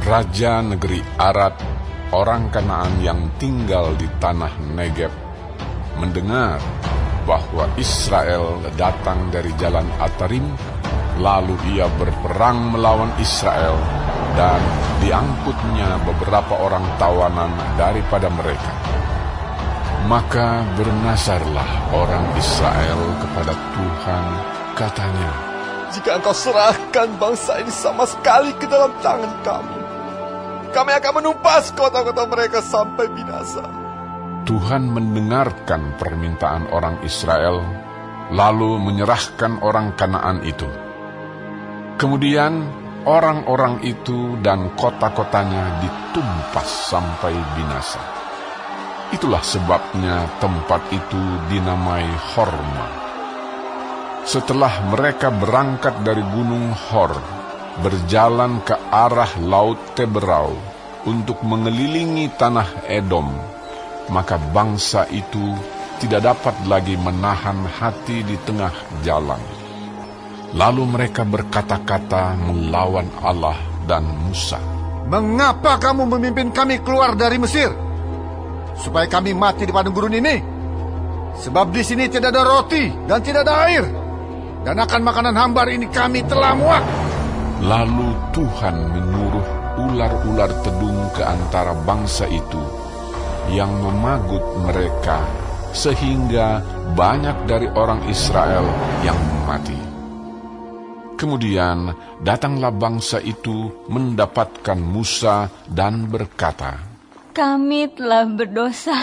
Raja negeri Arad, orang Kanaan yang tinggal di tanah Negeb, mendengar bahwa Israel datang dari jalan Atarim, lalu ia berperang melawan Israel, dan diangkutnya beberapa orang tawanan daripada mereka. Maka bernazarlah orang Israel kepada Tuhan, katanya, "Jika engkau serahkan bangsa ini sama sekali ke dalam tangan kami akan menumpas kota-kota mereka sampai binasa." Tuhan mendengarkan permintaan orang Israel, lalu menyerahkan orang Kanaan itu. Kemudian orang-orang itu dan kota-kotanya ditumpas sampai binasa. Itulah sebabnya tempat itu dinamai Horma. Setelah mereka berangkat dari gunung Hor, berjalan ke arah Laut Teberau untuk mengelilingi tanah Edom, maka bangsa itu tidak dapat lagi menahan hati di tengah jalan. Lalu mereka berkata-kata melawan Allah dan Musa. "Mengapa kamu memimpin kami keluar dari Mesir? Supaya kami mati di padang gurun ini? Sebab di sini tidak ada roti dan tidak ada air, dan akan makanan hambar ini kami telah muak." Lalu Tuhan menyuruh ular-ular tedung ke antara bangsa itu yang memagut mereka, sehingga banyak dari orang Israel yang mati. Kemudian datanglah bangsa itu mendapatkan Musa dan berkata, "Kami telah berdosa,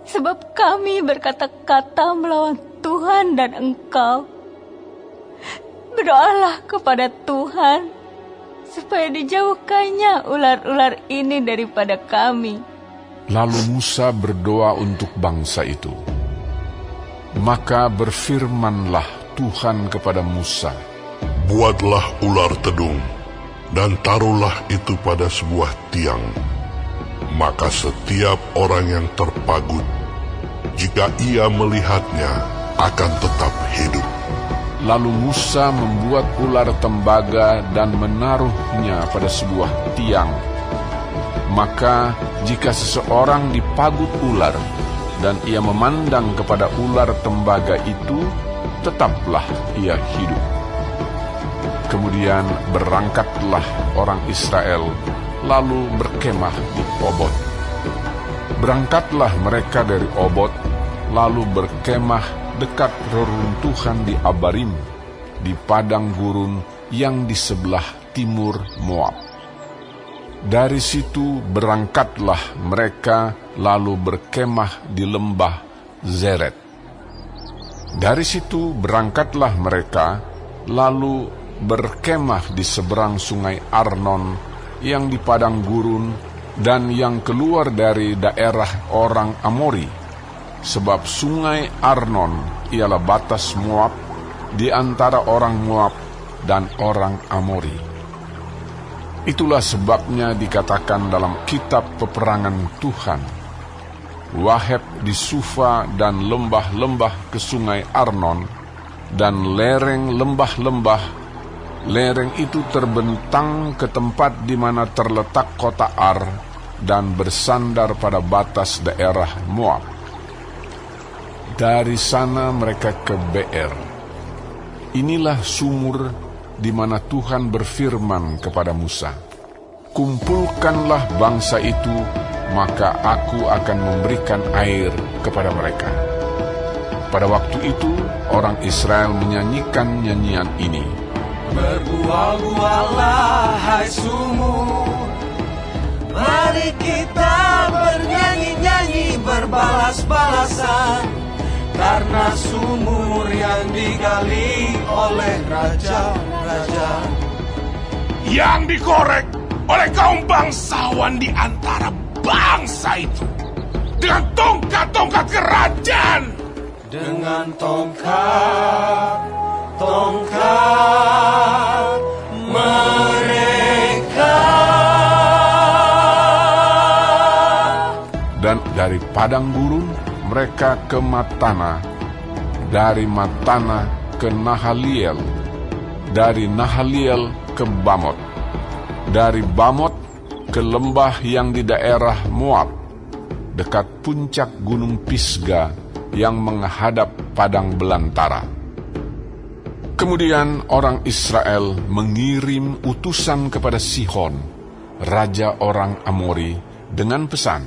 sebab kami berkata-kata melawan Tuhan dan Engkau. Berdoalah kepada Tuhan, supaya dijauhkannya ular-ular ini daripada kami." Lalu Musa berdoa untuk bangsa itu. Maka berfirmanlah Tuhan kepada Musa, "Buatlah ular tedung, dan taruhlah itu pada sebuah tiang. Maka setiap orang yang terpagut, jika ia melihatnya, akan tetap hidup." Lalu Musa membuat ular tembaga dan menaruhnya pada sebuah tiang. Maka jika seseorang dipagut ular, dan ia memandang kepada ular tembaga itu, tetaplah ia hidup. Kemudian berangkatlah orang Israel, lalu berkemah di Obot. Berangkatlah mereka dari Obot, lalu berkemah dekat reruntuhan di Abarim, di padang gurun yang di sebelah timur Moab. Dari situ berangkatlah mereka, lalu berkemah di lembah Zeret. Dari situ berangkatlah mereka, lalu berkemah di seberang sungai Arnon yang di padang gurun dan yang keluar dari daerah orang Amori, sebab sungai Arnon ialah batas Moab di antara orang Moab dan orang Amori. Itulah sebabnya dikatakan dalam kitab peperangan Tuhan, Waheb di Sufa dan lembah-lembah ke sungai Arnon, dan lereng lembah-lembah. Lereng itu terbentang ke tempat di mana terletak kota Ar, dan bersandar pada batas daerah Moab. Dari sana mereka ke Beer. Inilah sumur di mana Tuhan berfirman kepada Musa, "Kumpulkanlah bangsa itu, maka aku akan memberikan air kepada mereka." Pada waktu itu orang Israel menyanyikan nyanyian ini, "Berbual-buallah hai sumur, mari kita bernyanyi-nyanyi berbalas-balasan, karena sumur yang digali oleh raja-raja, yang dikorek oleh kaum bangsawan di antara bangsa itu, dengan tongkat-tongkat kerajaan, dengan tongkat mereka." Dan dari padang gurun mereka ke Matana, dari Matana ke Nahaliel, dari Nahaliel ke Bamot. dari Bamot ke lembah yang di daerah Moab, dekat puncak gunung Pisga yang menghadap padang belantara. Kemudian orang Israel mengirim utusan kepada Sihon, raja orang Amori, dengan pesan,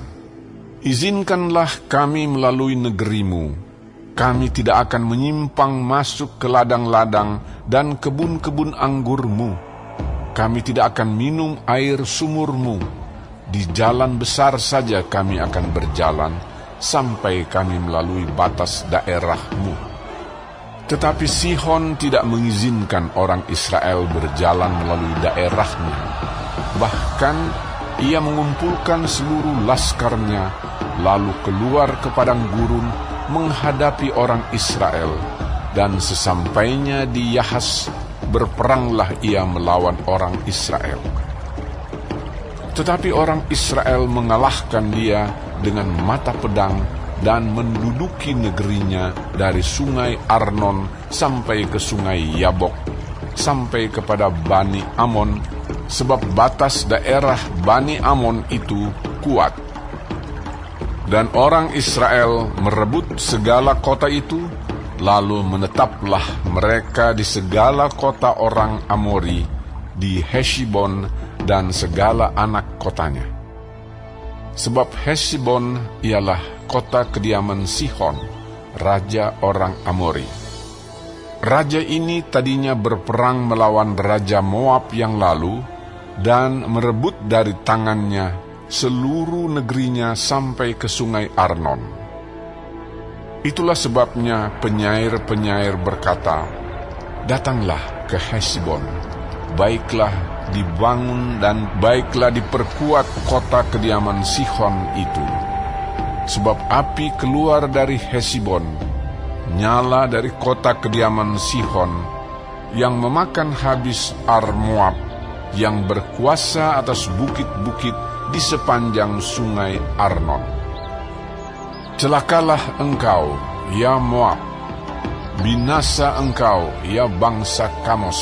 "Izinkanlah kami melalui negerimu. Kami tidak akan menyimpang masuk ke ladang-ladang dan kebun-kebun anggurmu. Kami tidak akan minum air sumurmu. Di jalan besar saja kami akan berjalan sampai kami melalui batas daerahmu." Tetapi Sihon tidak mengizinkan orang Israel berjalan melalui daerahnya. Bahkan ia mengumpulkan seluruh laskarnya, lalu keluar ke padang gurun menghadapi orang Israel, dan sesampainya di Yahas, berperanglah ia melawan orang Israel. Tetapi orang Israel mengalahkan dia dengan mata pedang dan menduduki negerinya dari sungai Arnon sampai ke sungai Yabok, sampai kepada Bani Amon, sebab batas daerah Bani Amon itu kuat. Dan orang Israel merebut segala kota itu, lalu menetaplah mereka di segala kota orang Amori, di Heshbon dan segala anak kotanya. Sebab Heshbon ialah kota kediaman Sihon, raja orang Amori. Raja ini tadinya berperang melawan raja Moab yang lalu, dan merebut dari tangannya seluruh negerinya sampai ke sungai Arnon. Itulah sebabnya penyair-penyair berkata, "Datanglah ke Heshbon, baiklah dibangun dan baiklah diperkuat kota kediaman Sihon itu. Sebab api keluar dari Heshbon, nyala dari kota kediaman Sihon, yang memakan habis Ar-Moab, yang berkuasa atas bukit-bukit di sepanjang sungai Arnon. Celakalah engkau, ya Moab, binasa engkau, ya bangsa Kamos.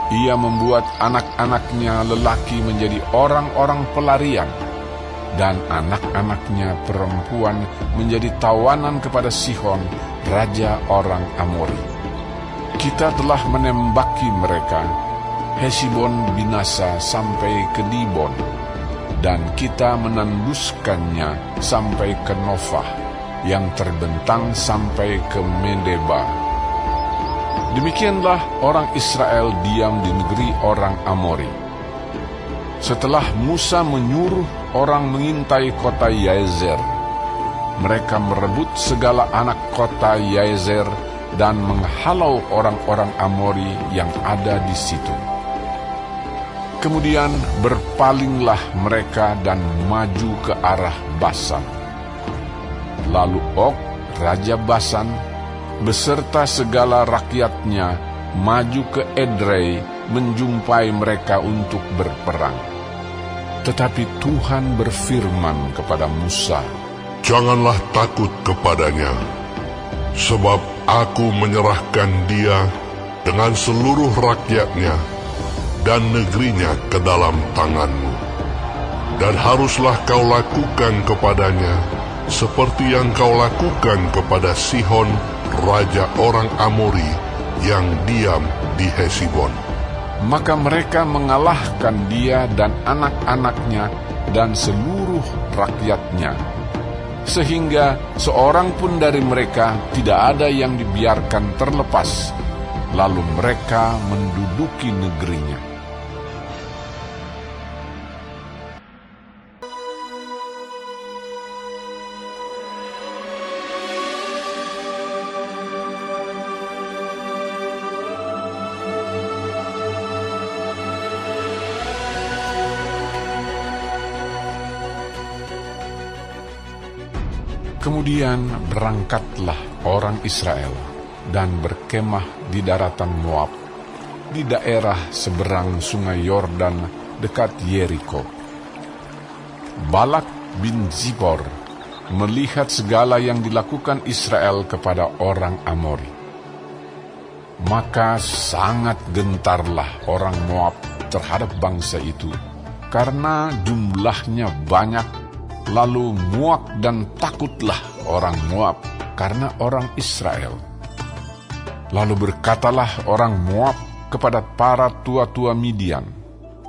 Ia membuat anak-anaknya lelaki menjadi orang-orang pelarian, dan anak-anaknya perempuan menjadi tawanan kepada Sihon, raja orang Amori. Kita telah menembaki mereka, Heshbon binasa sampai ke Dibon, dan kita menanduskannya sampai ke Nofah, yang terbentang sampai ke Medeba. Demikianlah orang Israel diam di negeri orang Amori. Setelah Musa menyuruh orang mengintai kota Yaezer, mereka merebut segala anak kota Yaezer dan menghalau orang-orang Amori yang ada di situ. Kemudian berpalinglah mereka dan maju ke arah Basan. Lalu Og, raja Basan, beserta segala rakyatnya maju ke Edrei menjumpai mereka untuk berperang. Tetapi Tuhan berfirman kepada Musa, "Janganlah takut kepadanya, sebab aku menyerahkan dia dengan seluruh rakyatnya dan negerinya ke dalam tanganmu. Dan haruslah kau lakukan kepadanya seperti yang kau lakukan kepada Sihon, raja orang Amori, yang diam di Heshbon." Maka mereka mengalahkan dia dan anak-anaknya dan seluruh rakyatnya, sehingga seorang pun dari mereka tidak ada yang dibiarkan terlepas. Lalu mereka menduduki negerinya. Kemudian berangkatlah orang Israel dan berkemah di daratan Moab, di daerah seberang sungai Yordan dekat Yeriko. Balak bin Zippor melihat segala yang dilakukan Israel kepada orang Amori. Maka sangat gentarlah orang Moab terhadap bangsa itu, karena jumlahnya banyak. Lalu muak dan takutlah orang Moab karena orang Israel. Lalu berkatalah orang Moab kepada para tua-tua Midian,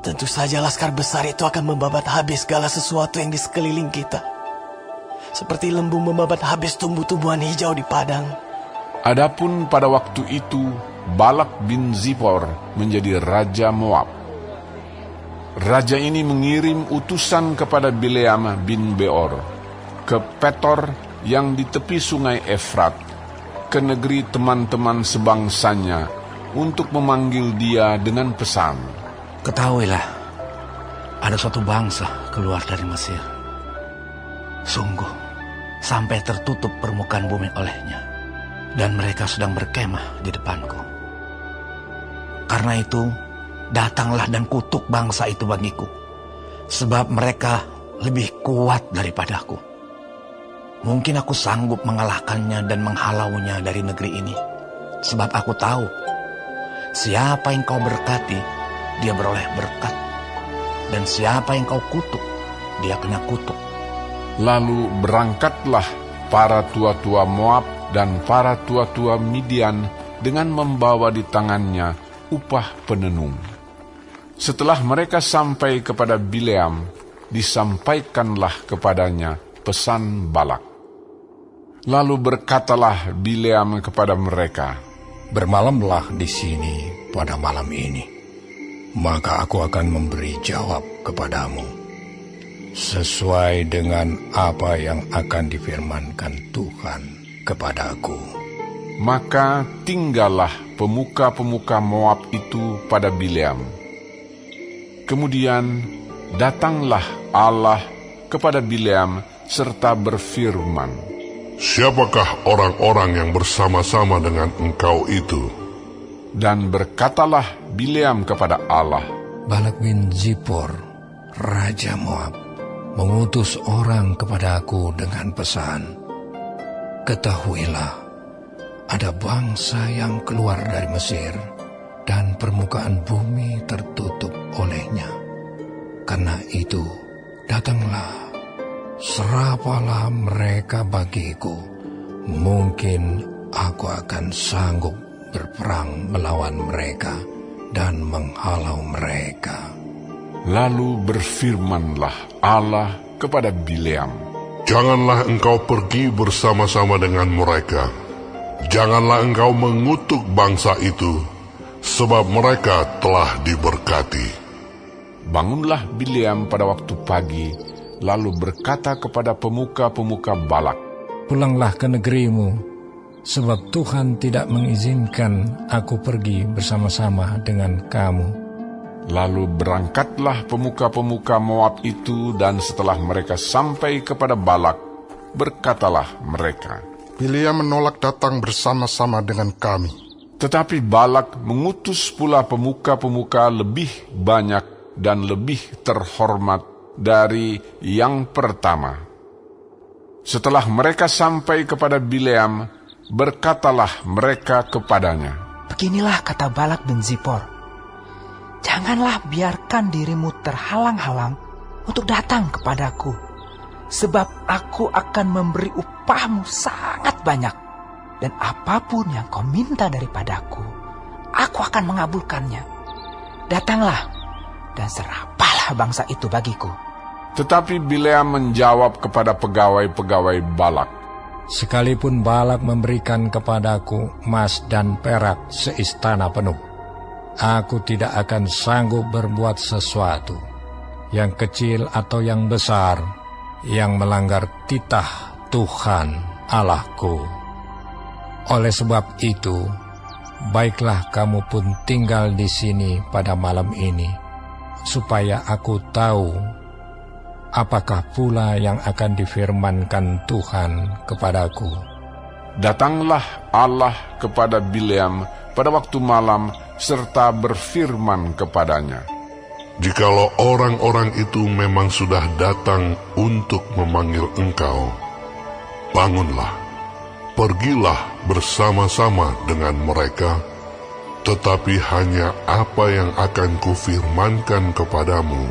Tentu saja laskar besar itu akan membabat habis segala sesuatu yang di sekeliling kita, seperti lembu membabat habis tumbuh-tumbuhan hijau di padang. Adapun pada waktu itu Balak bin Zipor menjadi raja Moab. Raja ini mengirim utusan kepada Bileam bin Beor ke Petor yang di tepi sungai Efrat, ke negeri teman-teman sebangsanya, untuk memanggil dia dengan pesan. Ketahuilah, ada suatu bangsa keluar dari Mesir. Sungguh, sampai tertutup permukaan bumi olehnya, dan mereka sedang berkemah di depanku. Karena itu, datanglah dan kutuk bangsa itu bagiku, sebab mereka lebih kuat daripadaku. Mungkin aku sanggup mengalahkannya dan menghalaunya dari negeri ini, sebab aku tahu, siapa yang kau berkati, dia beroleh berkat, dan siapa yang kau kutuk, dia kena kutuk. Lalu berangkatlah para tua-tua Moab dan para tua-tua Midian dengan membawa di tangannya upah penenung. Setelah mereka sampai kepada Bileam, disampaikanlah kepadanya pesan Balak. Lalu berkatalah Bileam kepada mereka, "Bermalamlah di sini pada malam ini, maka aku akan memberi jawab kepadamu, sesuai dengan apa yang akan difirmankan Tuhan kepadaku." Maka tinggallah pemuka-pemuka Moab itu pada Bileam. Kemudian datanglah Allah kepada Bileam serta berfirman, "Siapakah orang-orang yang bersama-sama dengan engkau itu?" Dan berkatalah Bileam kepada Allah, "Balak bin Zipor, Raja Moab, mengutus orang kepadaku dengan pesan, ketahuilah, ada bangsa yang keluar dari Mesir, dan permukaan bumi tertutup olehnya. Karena itu, datanglah, serapalah mereka bagiku. Mungkin aku akan sanggup berperang melawan mereka dan menghalau mereka." Lalu berfirmanlah Allah kepada Bileam, "Janganlah engkau pergi bersama-sama dengan mereka. Janganlah engkau mengutuk bangsa itu, sebab mereka telah diberkati." Bangunlah Bileam pada waktu pagi, lalu berkata kepada pemuka-pemuka Balak, "Pulanglah ke negerimu, sebab Tuhan tidak mengizinkan aku pergi bersama-sama dengan kamu." Lalu berangkatlah pemuka-pemuka Moab itu, dan setelah mereka sampai kepada Balak, berkatalah mereka, Bileam menolak datang bersama-sama dengan kami. Tetapi Balak mengutus pula pemuka-pemuka lebih banyak dan lebih terhormat dari yang pertama. Setelah mereka sampai kepada Bileam, berkatalah mereka kepadanya, "Beginilah kata Balak bin Zipor, janganlah biarkan dirimu terhalang-halang untuk datang kepadaku, sebab aku akan memberi upahmu sangat banyak, dan apapun yang kau minta daripadaku, aku akan mengabulkannya. Datanglah dan serapalah bangsa itu bagiku." Tetapi Bileam menjawab kepada pegawai-pegawai Balak, "Sekalipun Balak memberikan kepadaku emas dan perak seistana penuh, aku tidak akan sanggup berbuat sesuatu, yang kecil atau yang besar, yang melanggar titah Tuhan Allahku. Oleh sebab itu, baiklah kamu pun tinggal di sini pada malam ini, supaya aku tahu apakah pula yang akan difirmankan Tuhan kepadaku." Datanglah Allah kepada Bileam pada waktu malam serta berfirman kepadanya, "Jikalau orang-orang itu memang sudah datang untuk memanggil engkau, bangunlah, pergilah bersama-sama dengan mereka, Tetapi hanya apa yang akan kufirmankan kepadamu,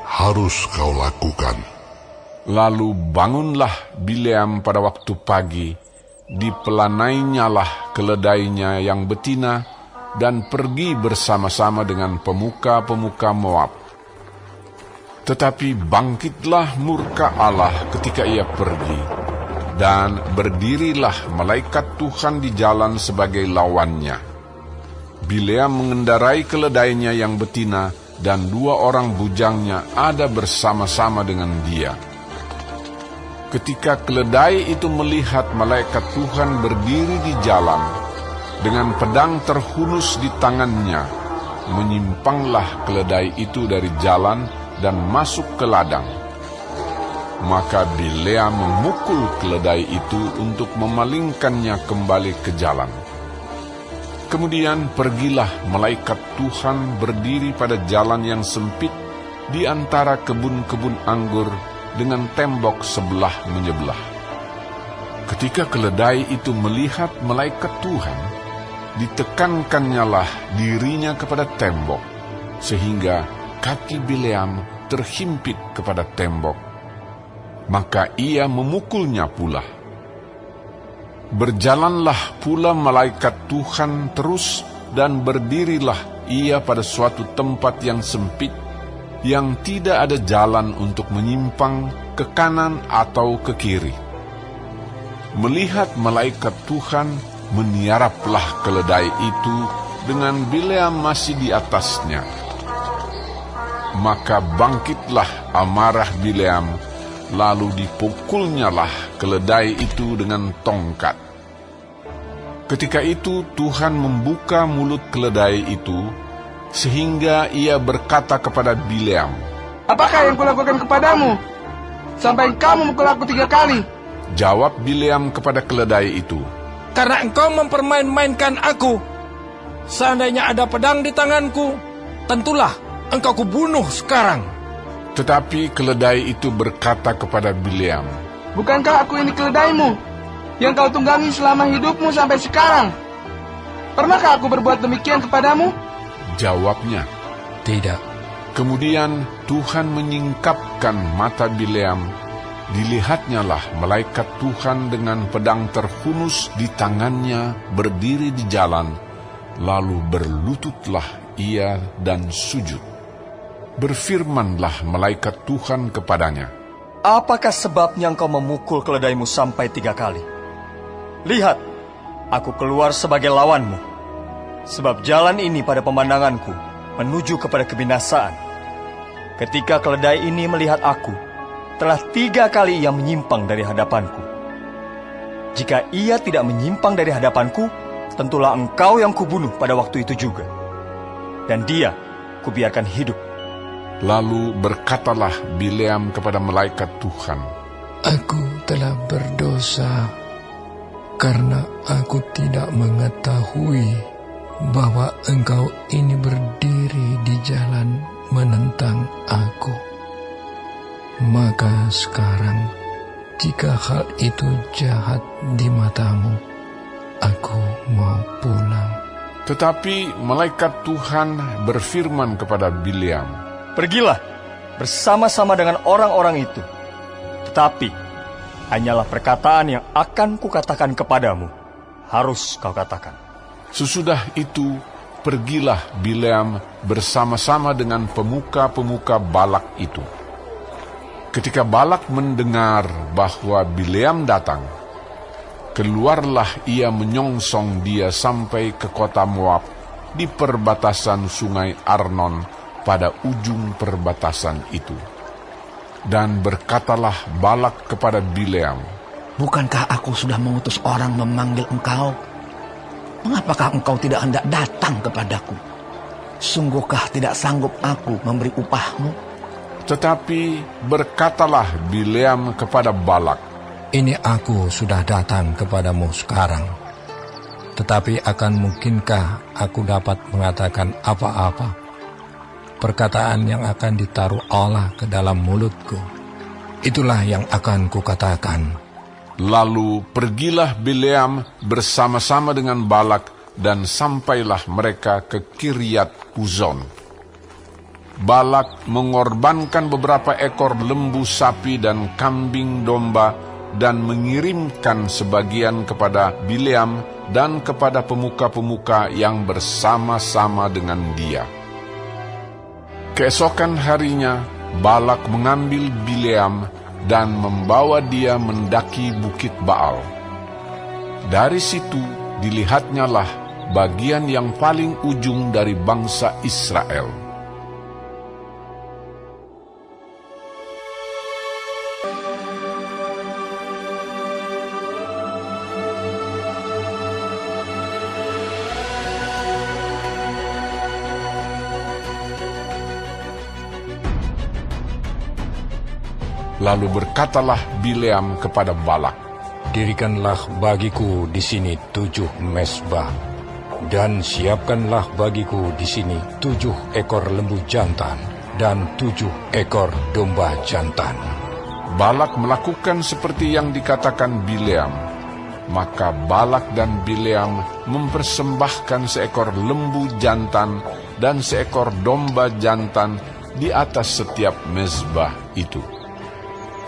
harus kau lakukan. Lalu bangunlah Bileam pada waktu pagi, dipelanainya keledainya yang betina, dan pergi bersama-sama dengan pemuka-pemuka Moab. Tetapi bangkitlah murka Allah ketika ia pergi, dan berdirilah malaikat Tuhan di jalan sebagai lawannya. Bileam mengendarai keledainya yang betina, dan 2 orang bujangnya ada bersama-sama dengan dia. Ketika keledai itu melihat malaikat Tuhan berdiri di jalan, dengan pedang terhunus di tangannya, menyimpanglah keledai itu dari jalan dan masuk ke ladang. Maka Bileam memukul keledai itu untuk memalingkannya kembali ke jalan. Kemudian pergilah malaikat Tuhan berdiri pada jalan yang sempit di antara kebun-kebun anggur dengan tembok sebelah menyebelah. Ketika keledai itu melihat malaikat Tuhan, ditekankannya dirinya kepada tembok, sehingga kaki Bileam terhimpit kepada tembok. Maka ia memukulnya pula. Berjalanlah pula malaikat Tuhan terus, dan berdirilah ia pada suatu tempat yang sempit, yang tidak ada jalan untuk menyimpang ke kanan atau ke kiri. Melihat malaikat Tuhan, meniaraplah keledai itu dengan Bileam masih di atasnya. Maka bangkitlah amarah Bileam, lalu dipukulnyalah keledai itu dengan tongkat. Ketika itu Tuhan membuka mulut keledai itu, sehingga ia berkata kepada Bileam, "Apakah yang kulakukan kepadamu, sampai kamu memukul aku 3 kali?" Jawab Bileam kepada keledai itu, "Karena engkau mempermain-mainkan aku. Seandainya ada pedang di tanganku, tentulah engkau kubunuh sekarang." Tetapi keledai itu berkata kepada Bileam, "Bukankah aku ini keledaimu, yang kau tunggangi selama hidupmu sampai sekarang? Pernahkah aku berbuat demikian kepadamu?" Jawabnya, "Tidak." Kemudian Tuhan menyingkapkan mata Bileam. Dilihatnyalah malaikat Tuhan dengan pedang terhunus di tangannya berdiri di jalan, lalu berlututlah ia dan sujud. Berfirmanlah malaikat Tuhan kepadanya, "Apakah sebabnya engkau memukul keledaimu sampai 3 kali? Lihat, aku keluar sebagai lawanmu, sebab jalan ini pada pemandanganku menuju kepada kebinasaan. Ketika keledai ini melihat aku, telah 3 kali ia menyimpang dari hadapanku. Jika ia tidak menyimpang dari hadapanku, tentulah engkau yang kubunuh pada waktu itu juga. Dan dia kubiarkan hidup." Lalu berkatalah Bileam kepada malaikat Tuhan, "Aku telah berdosa, karena aku tidak mengetahui bahwa engkau ini berdiri di jalan menentang aku. Maka sekarang, jika hal itu jahat di matamu, aku mau pulang." Tetapi malaikat Tuhan berfirman kepada Bileam, "Pergilah bersama-sama dengan orang-orang itu. Tetapi hanyalah perkataan yang akan kukatakan kepadamu, harus kau katakan." Sesudah itu pergilah Bileam bersama-sama dengan pemuka-pemuka Balak itu. Ketika Balak mendengar bahwa Bileam datang, keluarlah ia menyongsong dia sampai ke kota Moab di perbatasan sungai Arnon pada ujung perbatasan itu. Dan berkatalah Balak kepada Bileam, "Bukankah aku sudah mengutus orang memanggil engkau? Mengapakah engkau tidak hendak datang kepadaku? Sungguhkah tidak sanggup aku memberi upahmu?" Tetapi berkatalah Bileam kepada Balak, "Ini aku sudah datang kepadamu sekarang. Tetapi akan mungkinkah aku dapat mengatakan apa-apa? Perkataan yang akan ditaruh Allah ke dalam mulutku, itulah yang akan kukatakan." Lalu pergilah Bileam bersama-sama dengan Balak dan sampailah mereka ke Kiryat Huzon. Balak mengorbankan beberapa ekor lembu sapi dan kambing domba dan mengirimkan sebagian kepada Bileam dan kepada pemuka-pemuka yang bersama-sama dengan dia. Keesokan harinya, Balak mengambil Bileam dan membawa dia mendaki Bukit Baal. Dari situ dilihatnya lah bagian yang paling ujung dari bangsa Israel. Lalu berkatalah Bileam kepada Balak, "Dirikanlah bagiku di sini 7 mezbah, dan siapkanlah bagiku di sini 7 ekor lembu jantan dan 7 ekor domba jantan." Balak melakukan seperti yang dikatakan Bileam. Maka Balak dan Bileam mempersembahkan seekor lembu jantan dan seekor domba jantan di atas setiap mezbah itu.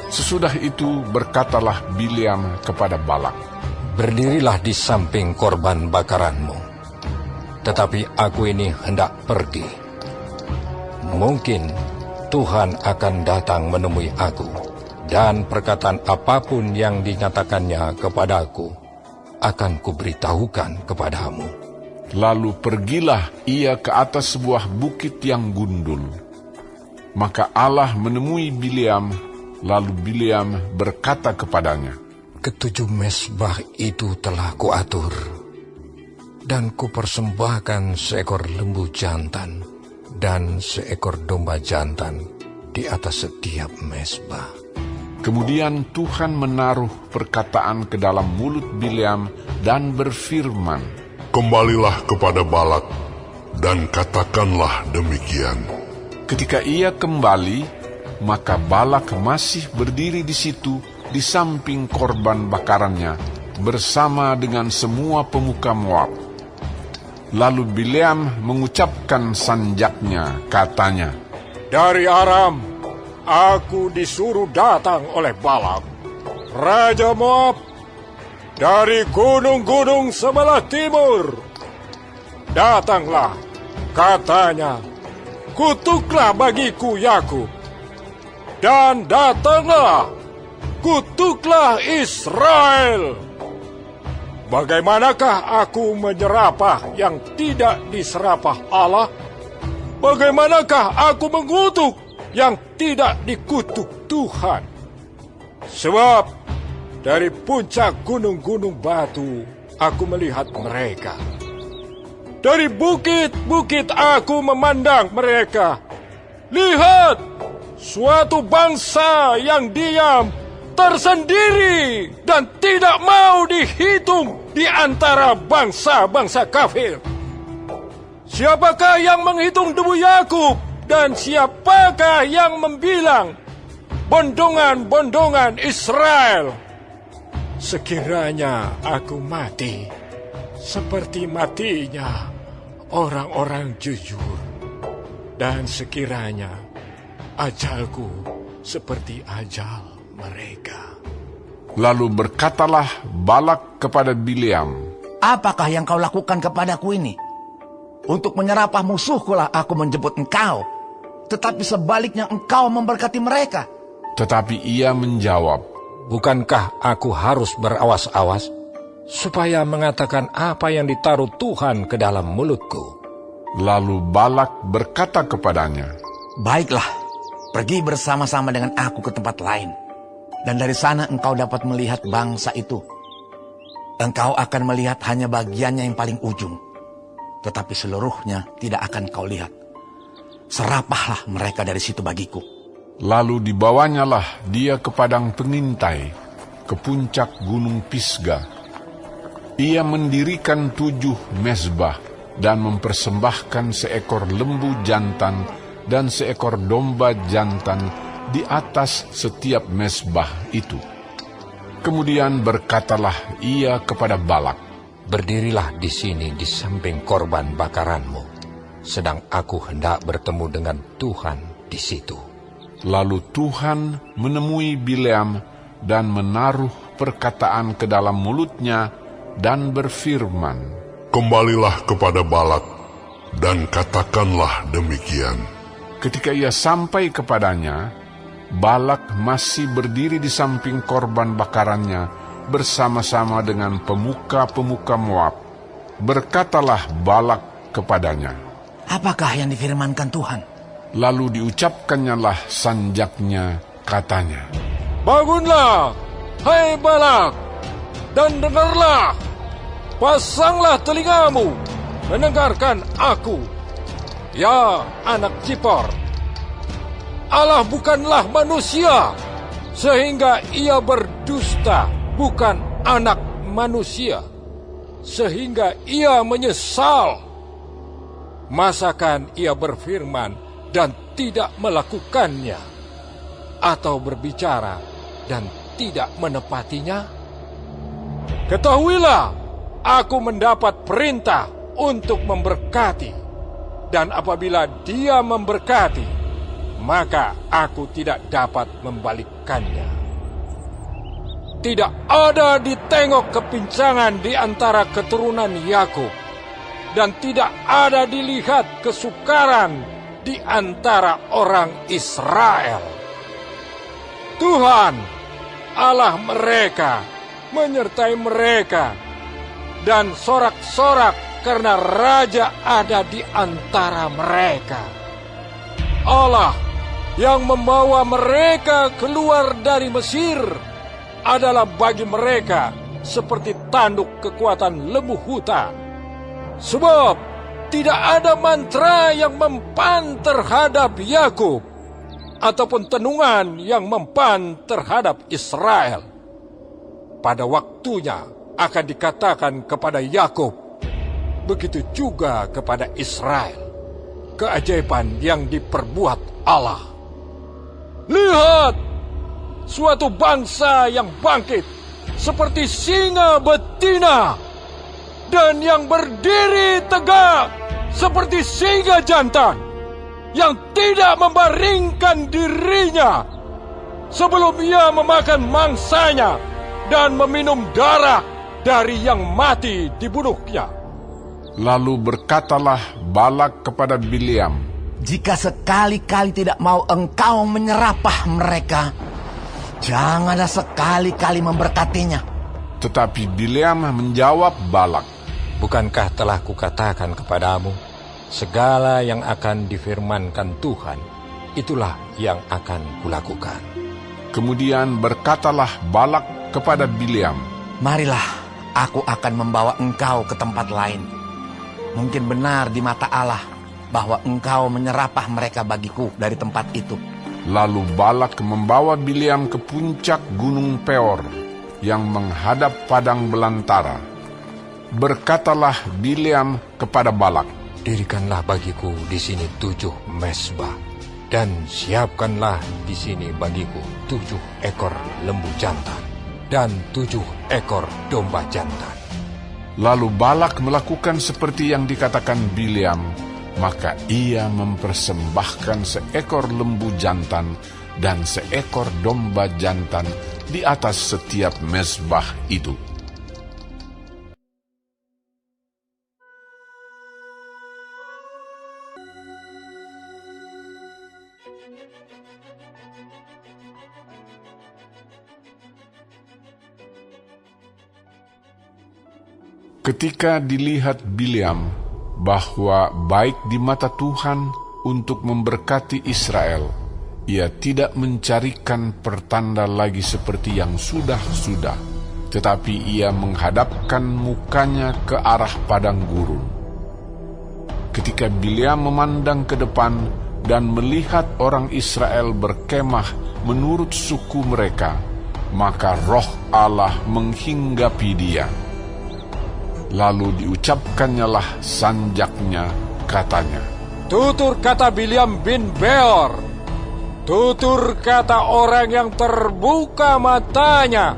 Sesudah itu berkatalah Bileam kepada Balak, "Berdirilah di samping korban bakaranmu, tetapi aku ini hendak pergi. Mungkin Tuhan akan datang menemui aku, dan perkataan apapun yang dinyatakannya kepadaku akan kuberitahukan kepadamu." Lalu pergilah ia ke atas sebuah bukit yang gundul. Maka Allah menemui Bileam. Lalu Bileam berkata kepadanya, "Ketujuh mezbah itu telah kuatur, dan kupersembahkan seekor lembu jantan dan seekor domba jantan di atas setiap mezbah." Kemudian Tuhan menaruh perkataan ke dalam mulut Bileam dan berfirman, "Kembalilah kepada Balak, dan katakanlah demikian." Ketika ia kembali, maka Balak masih berdiri di situ di samping korban bakarannya bersama dengan semua pemuka Moab. Lalu Bileam mengucapkan sanjaknya, katanya, "Dari Aram, aku disuruh datang oleh Balak, Raja Moab, dari gunung-gunung sebelah timur. Datanglah," katanya, "kutuklah bagiku Yakub. Dan datanglah, kutuklah Israel. Bagaimanakah aku menyerapah yang tidak diserapah Allah? Bagaimanakah aku mengutuk yang tidak dikutuk Tuhan? Sebab dari puncak gunung-gunung batu aku melihat mereka. Dari bukit-bukit aku memandang mereka. Lihat! Suatu bangsa yang diam, tersendiri, dan tidak mau dihitung di antara bangsa-bangsa kafir. Siapakah yang menghitung debu Yakub, dan siapakah yang membilang bondongan-bondongan Israel? Sekiranya aku mati, seperti matinya orang-orang jujur, dan sekiranya ajalku seperti ajal mereka." Lalu berkatalah Balak kepada Bileam, "Apakah yang kau lakukan kepadaku ini? Untuk menyerapah musuhkulah aku menjemput engkau, tetapi sebaliknya engkau memberkati mereka." Tetapi ia menjawab, "Bukankah aku harus berawas-awas, supaya mengatakan apa yang ditaruh Tuhan ke dalam mulutku?" Lalu Balak berkata kepadanya, "Baiklah, pergi bersama-sama dengan aku ke tempat lain, dan dari sana engkau dapat melihat bangsa itu. Engkau akan melihat hanya bagiannya yang paling ujung, tetapi seluruhnya tidak akan kau lihat. Serapahlah mereka dari situ bagiku." Lalu dibawanyalah dia ke padang pengintai, ke puncak gunung Pisga. Ia mendirikan 7 mezbah dan mempersembahkan seekor lembu jantan dan seekor domba jantan di atas setiap mezbah itu. Kemudian berkatalah ia kepada Balak, berdirilah di sini di samping korban bakaranmu, sedang aku hendak bertemu dengan Tuhan di situ." Lalu Tuhan menemui Bileam dan menaruh perkataan ke dalam mulutnya dan berfirman, "Kembalilah kepada Balak dan katakanlah demikian." Ketika ia sampai kepadanya, Balak masih berdiri di samping korban bakarannya bersama-sama dengan pemuka-pemuka Moab. Berkatalah Balak kepadanya, "Apakah yang difirmankan Tuhan?" Lalu diucapkannyalah sanjaknya, katanya, "Bangunlah, hai Balak, dan dengarlah. Pasanglah telingamu, mendengarkan aku, ya anak Zippor. Allah bukanlah manusia, sehingga ia berdusta, bukan anak manusia, sehingga ia menyesal. Masakan ia berfirman dan tidak melakukannya, atau berbicara dan tidak menepatinya? Ketahuilah, aku mendapat perintah untuk memberkati, dan apabila dia memberkati, maka aku tidak dapat membalikkannya. Tidak ada ditengok kepincangan di antara keturunan Yakub, dan tidak ada dilihat kesukaran di antara orang Israel. Tuhan, Allah mereka, menyertai mereka, dan sorak-sorak karena raja ada di antara mereka. Allah yang membawa mereka keluar dari Mesir adalah bagi mereka seperti tanduk kekuatan lembu hutan. Sebab tidak ada mantra yang mempan terhadap Yakub, ataupun tenungan yang mempan terhadap Israel. Pada waktunya akan dikatakan kepada Yakub, begitu juga kepada Israel, keajaiban yang diperbuat Allah. Lihat, suatu bangsa yang bangkit seperti singa betina, dan yang berdiri tegak seperti singa jantan, yang tidak membaringkan dirinya sebelum ia memakan mangsanya dan meminum darah dari yang mati dibunuhnya." Lalu berkatalah Balak kepada Bileam, "Jika sekali-kali tidak mau engkau menyerapah mereka, janganlah sekali-kali memberkatinya." Tetapi Bileam menjawab Balak, "Bukankah telah kukatakan kepadamu, segala yang akan difirmankan Tuhan, itulah yang akan kulakukan." Kemudian berkatalah Balak kepada Bileam, "Marilah, aku akan membawa engkau ke tempat lain. Mungkin benar di mata Allah bahwa engkau menyerapah mereka bagiku dari tempat itu." Lalu Balak membawa Bileam ke puncak gunung Peor yang menghadap padang belantara. Berkatalah Bileam kepada Balak, "Dirikanlah bagiku di sini 7 mezbah, dan siapkanlah di sini bagiku 7 ekor lembu jantan dan 7 ekor domba jantan." Lalu Balak melakukan seperti yang dikatakan Bileam, maka ia mempersembahkan seekor lembu jantan dan seekor domba jantan di atas setiap mezbah itu. Ketika dilihat Bileam bahwa baik di mata Tuhan untuk memberkati Israel, ia tidak mencarikan pertanda lagi seperti yang sudah-sudah, tetapi ia menghadapkan mukanya ke arah padang gurun. Ketika Bileam memandang ke depan dan melihat orang Israel berkemah menurut suku mereka, maka roh Allah menghinggapi dia. Lalu diucapkannyalah sanjaknya, katanya, "Tutur kata Bileam bin Beor, tutur kata orang yang terbuka matanya,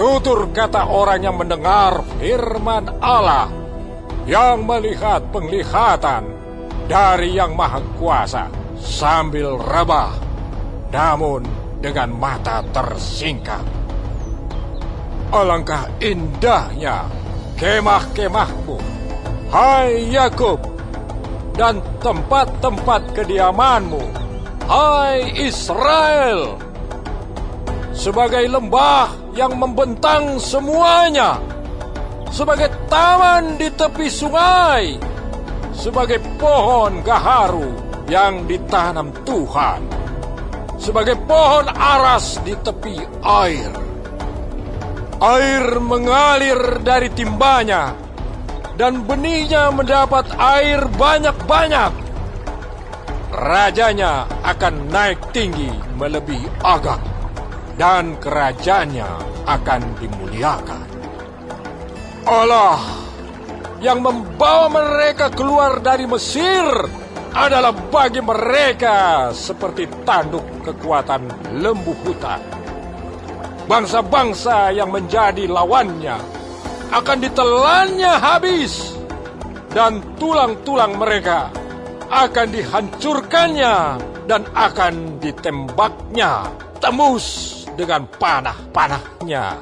Tutur kata orang yang mendengar firman Allah, yang melihat penglihatan dari Yang Maha Kuasa sambil rebah, namun dengan mata tersingkap. Alangkah indahnya kemah-kemahmu, hai Yakub, dan tempat-tempat kediamanmu, hai Israel, sebagai lembah yang membentang semuanya, sebagai taman di tepi sungai, sebagai pohon gaharu yang ditanam Tuhan, sebagai pohon aras di tepi air. Air mengalir dari timbanya, dan benihnya mendapat air banyak-banyak. Rajanya akan naik tinggi melebihi Agag, dan kerajaannya akan dimuliakan. Allah yang membawa mereka keluar dari Mesir adalah bagi mereka seperti tanduk kekuatan lembu hutan. Bangsa-bangsa yang menjadi lawannya akan ditelannya habis, dan tulang-tulang mereka akan dihancurkannya dan akan ditembaknya tembus dengan panah-panahnya.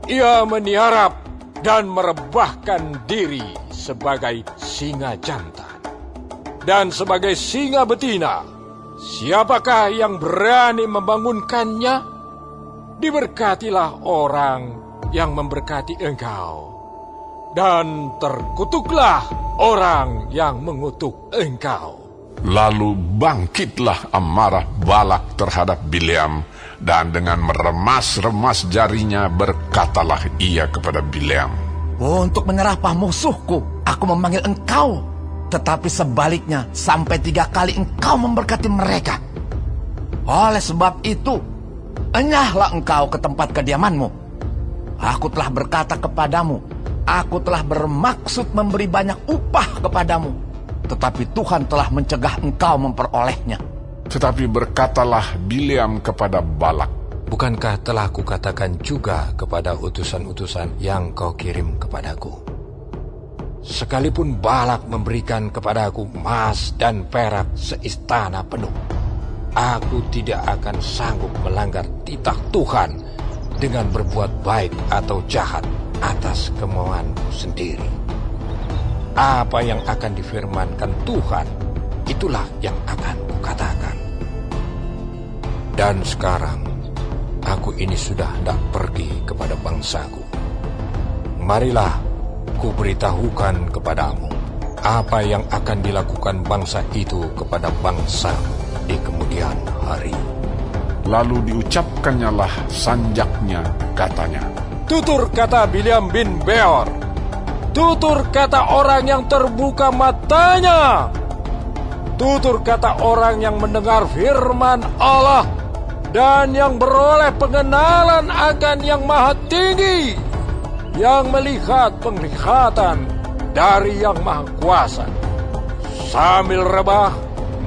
Ia meniarap dan merebahkan diri sebagai singa jantan dan sebagai singa betina. Siapakah yang berani membangunkannya? Diberkatilah orang yang memberkati engkau, dan terkutuklah orang yang mengutuk engkau. Lalu bangkitlah amarah Balak terhadap Bileam, dan dengan meremas-remas jarinya berkatalah ia kepada Bileam, untuk menyerapah musuhku, aku memanggil engkau, tetapi sebaliknya sampai 3 kali engkau memberkati mereka. Oleh sebab itu, enyahlah engkau ke tempat kediamanmu. Aku telah berkata kepadamu, aku telah bermaksud memberi banyak upah kepadamu, tetapi Tuhan telah mencegah engkau memperolehnya. Tetapi berkatalah Bileam kepada Balak, bukankah telah kukatakan juga kepada utusan-utusan yang kau kirim kepadaku? Sekalipun Balak memberikan kepadaku emas dan perak seistana penuh, aku tidak akan sanggup melanggar titah Tuhan dengan berbuat baik atau jahat atas kemauanku sendiri. Apa yang akan difirmankan Tuhan, itulah yang akan kukatakan. Dan sekarang, aku ini sudah hendak pergi kepada bangsaku. Marilah, kuberitahukan kepadamu apa yang akan dilakukan bangsa itu kepada bangsamu di kemudian hari. Lalu diucapkannyalah sanjaknya, katanya, tutur kata Bileam bin Beor, tutur kata orang yang terbuka matanya, tutur kata orang yang mendengar firman Allah dan yang beroleh pengenalan akan Yang Maha Tinggi, yang melihat penglihatan dari Yang Maha Kuasa, sambil rebah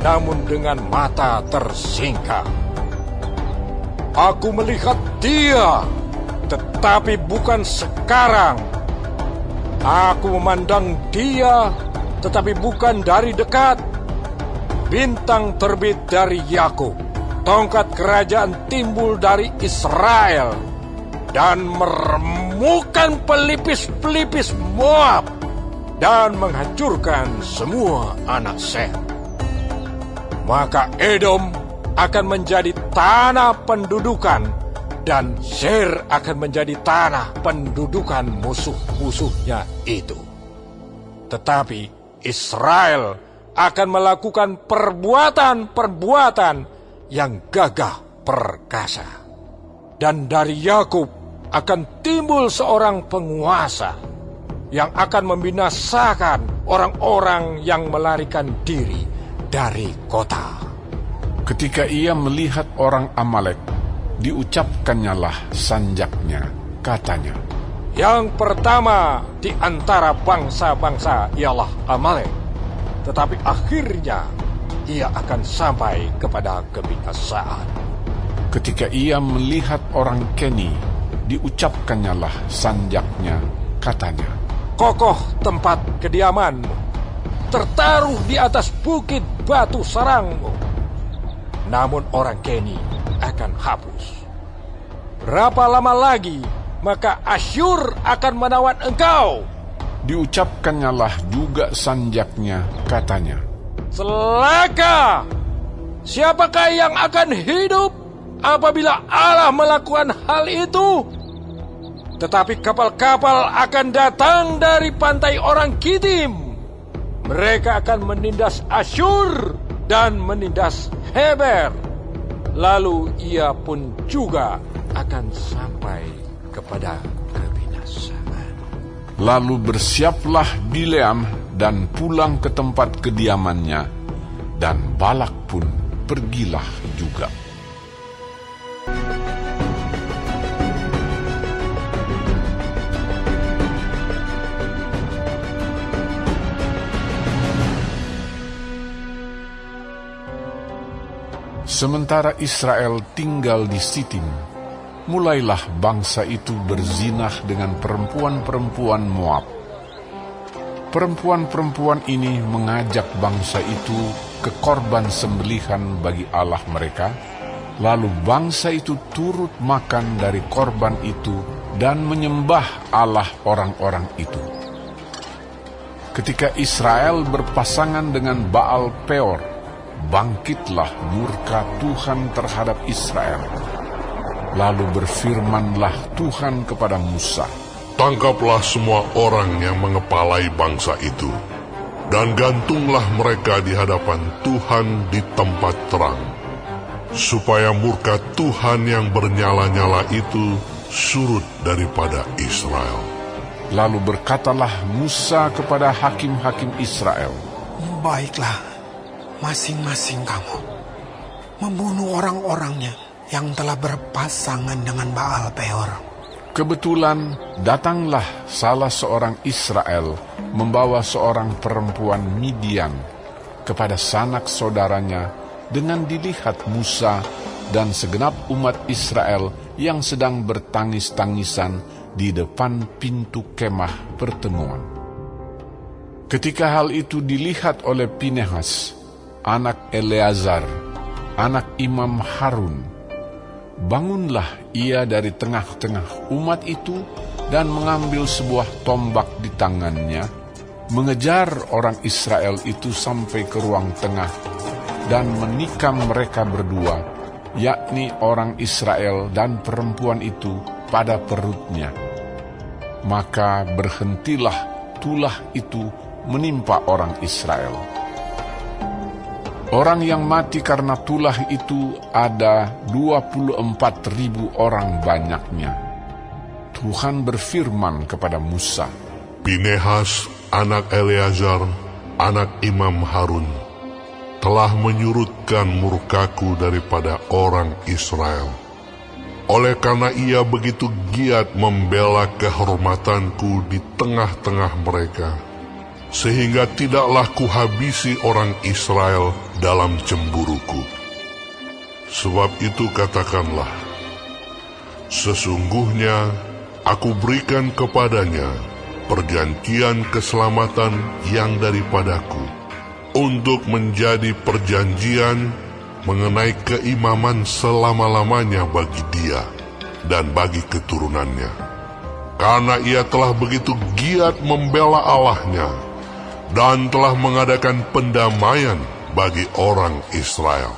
namun dengan mata tersingkap. Aku melihat dia, tetapi bukan sekarang. Aku memandang dia, tetapi bukan dari dekat. Bintang terbit dari Yakub, tongkat kerajaan timbul dari Israel, dan meremukkan pelipis-pelipis Moab, dan menghancurkan semua anak Sem. Maka Edom akan menjadi tanah pendudukan, dan Seir akan menjadi tanah pendudukan musuh-musuhnya itu. Tetapi Israel akan melakukan perbuatan-perbuatan yang gagah perkasa. Dan dari Yakub akan timbul seorang penguasa yang akan membinasakan orang-orang yang melarikan diri dari kota. Ketika ia melihat orang Amalek, diucapkannyalah sanjaknya, katanya, yang pertama di antara bangsa-bangsa ialah Amalek, tetapi akhirnya ia akan sampai kepada kebinasaan. Ketika ia melihat orang Keni, diucapkannya lah sanjaknya, katanya, Kokoh tempat kediamanmu, tertaruh di atas bukit batu sarangmu. Namun orang Keni akan hapus. Berapa lama lagi maka Asyur akan menawan engkau? Diucapkannya lah juga sanjaknya, katanya, Celaka! Siapakah yang akan hidup apabila Allah melakukan hal itu? Tetapi kapal-kapal akan datang dari pantai orang Kitim. Mereka akan menindas Asyur dan menindas Heber. Lalu ia pun juga akan sampai kepada kebinasaan. Lalu bersiaplah Bileam dan pulang ke tempat kediamannya, dan Balak pun pergilah juga. Sementara Israel tinggal di Sitim, mulailah bangsa itu berzinah dengan perempuan-perempuan Moab. Perempuan-perempuan ini mengajak bangsa itu ke korban sembelihan bagi Allah mereka, lalu bangsa itu turut makan dari korban itu dan menyembah Allah orang-orang itu. Ketika Israel berpasangan dengan Baal Peor, bangkitlah murka Tuhan terhadap Israel. Lalu berfirmanlah Tuhan kepada Musa, Tangkaplah semua orang yang mengepalai bangsa itu, dan gantunglah mereka di hadapan Tuhan di tempat terang, supaya murka Tuhan yang bernyala-nyala itu surut daripada Israel. Lalu berkatalah Musa kepada hakim-hakim Israel, Baiklah, masing-masing kamu membunuh orang-orangnya yang telah berpasangan dengan Baal Peor. Kebetulan datanglah salah seorang Israel membawa seorang perempuan Midian kepada sanak saudaranya dengan dilihat Musa dan segenap umat Israel yang sedang bertangis-tangisan di depan pintu kemah pertemuan. Ketika hal itu dilihat oleh Pinehas, anak Eleazar, anak Imam Harun, bangunlah ia dari tengah-tengah umat itu dan mengambil sebuah tombak di tangannya, mengejar orang Israel itu sampai ke ruang tengah dan menikam mereka berdua, yakni orang Israel dan perempuan itu pada perutnya. Maka berhentilah tulah itu menimpa orang Israel. Orang yang mati karena tulah itu ada 24.000 orang banyaknya. Tuhan berfirman kepada Musa, Pinehas, anak Eleazar, anak Imam Harun, telah menyurutkan murkaku daripada orang Israel. Oleh karena ia begitu giat membela kehormatanku di tengah-tengah mereka, sehingga tidaklah kuhabisi orang Israel dalam cemburuku. Sebab itu katakanlah, sesungguhnya aku berikan kepadanya perjanjian keselamatan yang daripadaku, untuk menjadi perjanjian mengenai keimaman selama-lamanya bagi dia dan bagi keturunannya. Karena ia telah begitu giat membela Allahnya, dan telah mengadakan pendamaian bagi orang Israel.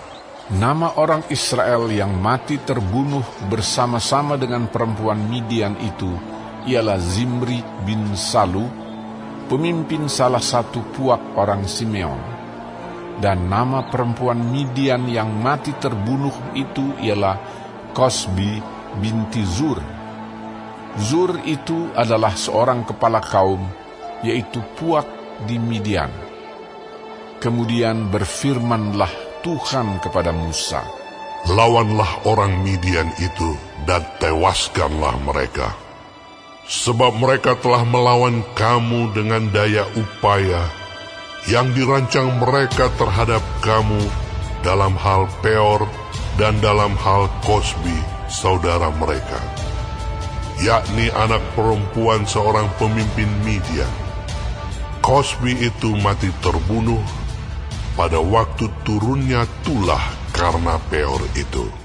Nama orang Israel yang mati terbunuh bersama-sama dengan perempuan Midian itu ialah Zimri bin Salu, pemimpin salah satu puak orang Simeon. Dan nama perempuan Midian yang mati terbunuh itu ialah Kosbi binti Zur. Zur itu adalah seorang kepala kaum, yaitu puak di Midian. Kemudian berfirmanlah Tuhan kepada Musa, Lawanlah orang Midian itu dan tewaskanlah mereka, sebab mereka telah melawan kamu dengan daya upaya yang dirancang mereka terhadap kamu dalam hal Peor dan dalam hal Kosbi, saudara mereka. yakni anak perempuan seorang pemimpin Midian. Kosbi itu mati terbunuh pada waktu turunnya tulah karena Peor itu.